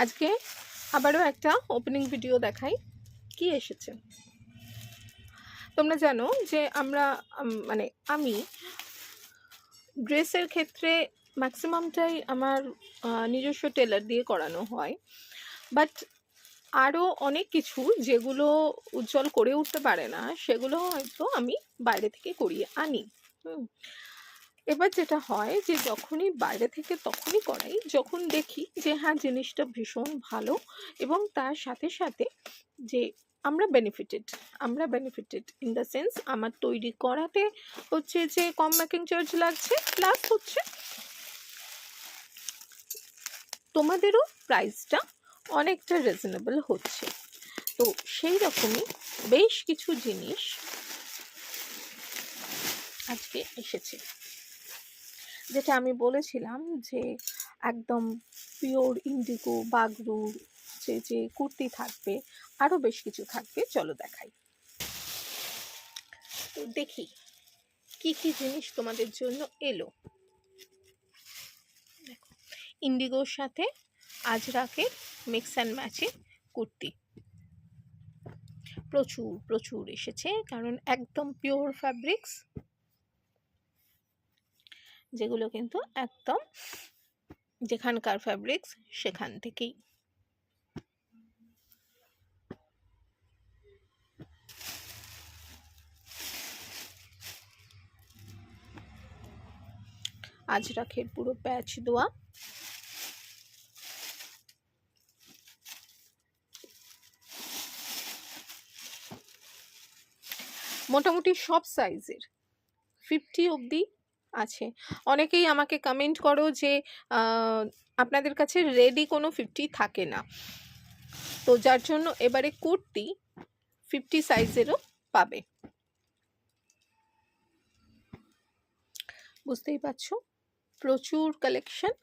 আজকে আবারও একটা ওপেনিং ভিডিও দেখাই। কি এসেছে তোমরা জানো যে আমি ড্রেসের ক্ষেত্রে ম্যাক্সিমামটাই আমার নিজস্ব টেলার দিয়ে করানো হয়, বাট আরও অনেক কিছু যেগুলো উজ্জ্বল করে উঠতে পারে না সেগুলো হয়তো আমি বাইরে থেকে করিয়ে আনি। এবার যেটা হয় যে যখনই বাইরে থেকে তখনই করাই যখন দেখি যে হ্যাঁ জিনিসটা ভীষণ ভালো এবং তার সাথে সাথে যে আমরা বেনিফিটেড ইন দ্য সেন্স আমার তৈরি করাতে হচ্ছে যে কম মেকিং চার্জ লাগছে, প্লাস হচ্ছে তোমাদেরও প্রাইসটা অনেকটা রিজনেবল হচ্ছে। তো সেই রকমই বেশ কিছু জিনিস আজকে এসেছে, যেটা আমি বলেছিলাম যে একদম পিওর ইন্ডিগো বাগরুর যে কুর্তি থাকবে, আরও বেশ কিছু থাকবে। চলো দেখাই। তো দেখি কি কি জিনিস তোমাদের জন্য এলো। দেখো, ইন্ডিগোর সাথে আজরাকের মিক্স অ্যান্ড ম্যাচে কুর্তি প্রচুর এসেছে, কারণ একদম পিওর ফ্যাব্রিক্স, যেগুলো কিন্তু একদম যেখানকার ফ্যাব্রিক্স সেখান থেকেই। আজরাকের পুরো প্যাচ দেওয়া, মোটামুটি সব সাইজের 50 অবধি আছে। অনেকেই আমাকে কমেন্ট করো যে আপনাদের কাছে রেডি কোনো 50 থাকে না, তো যার জন্য এবারে কুর্তি 50 সাইজেরও পাবে। বুঝতেই পারছো, প্রচুর কালেকশন।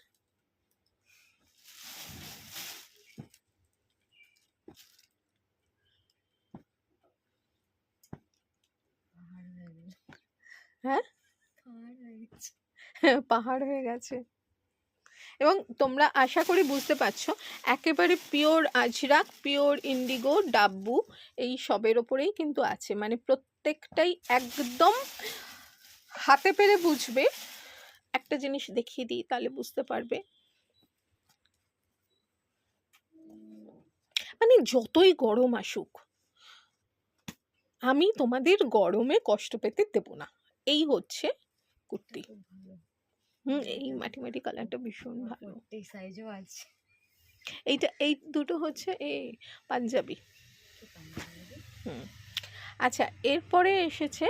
হ্যাঁ, পাহাড় হয়ে গেছে। এবং তোমরা আশা করি বুঝতে পারছো, একেবারে pure Ajrak, pure Indigo, dabu এই সবের ওপরেই কিন্তু আছে। মানে প্রত্যেকটাই একদম হাতে পেরে বুঝবে। একটা জিনিস দেখিয়ে দিই তাহলে বুঝতে পারবে। মানে যতই গরম আসুক আমি তোমাদের গরমে কষ্ট পেতে দেব না। এই হচ্ছে কুর্তি। এই মাটি মাটি কালারটা ভীষণ ভালো। এই সাইজও আছে। এই দুটো হচ্ছে পাঞ্জাবি। আচ্ছা, এরপরে এসেছে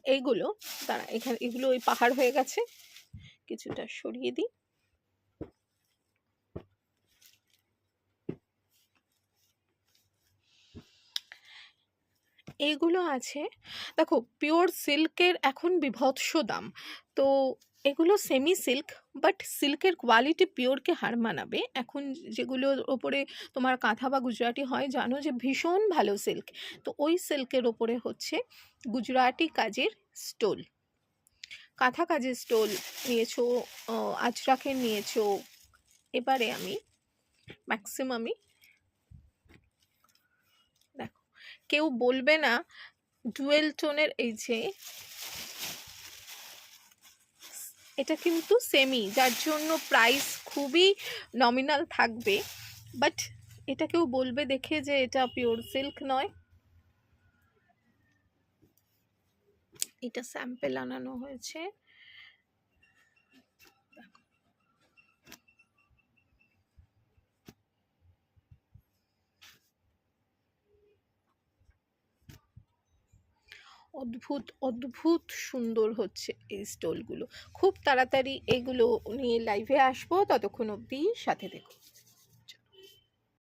এইগুলো। তারা এখানে এগুলো ওই পাহাড় হয়ে গেছে, কিছুটা সরিয়ে দিই। এইগুলো আছে, দেখো পিওর সিল্কের এখন বিভৎস দাম। তো এগুলো সেমি সিল্ক, বাট সিল্কের কোয়ালিটি পিওরকে হার মানাবে। এখন যেগুলোর ওপরে তোমার কাঁথা বা গুজরাটি হয় জানো যে ভীষণ ভালো সিল্ক, তো ওই সিল্কের ওপরে হচ্ছে গুজরাটি কাজের স্টোল, কাঁথা কাজের স্টোল নিয়েছো, আজরাকের নিয়েছো। এবারে আমি ম্যাক্সিমামই দেখো, কেউ বলবে না ডুয়েল টোনের। এই যে এটা কিন্তু সেমি, যার জন্য প্রাইস খুবই নমিনাল থাকবে, বাট এটা কেউ বলবে দেখে যে এটা পিওর সিল্ক নয়। এটা স্যাম্পল আনানো হয়েছে। অদ্ভুত অদ্ভুত সুন্দর হচ্ছে এই স্টোলগুলো। খুব তাড়াতাড়ি এগুলো নিয়ে লাইভে আসবো, ততক্ষণ অবধি সাথে দেখো।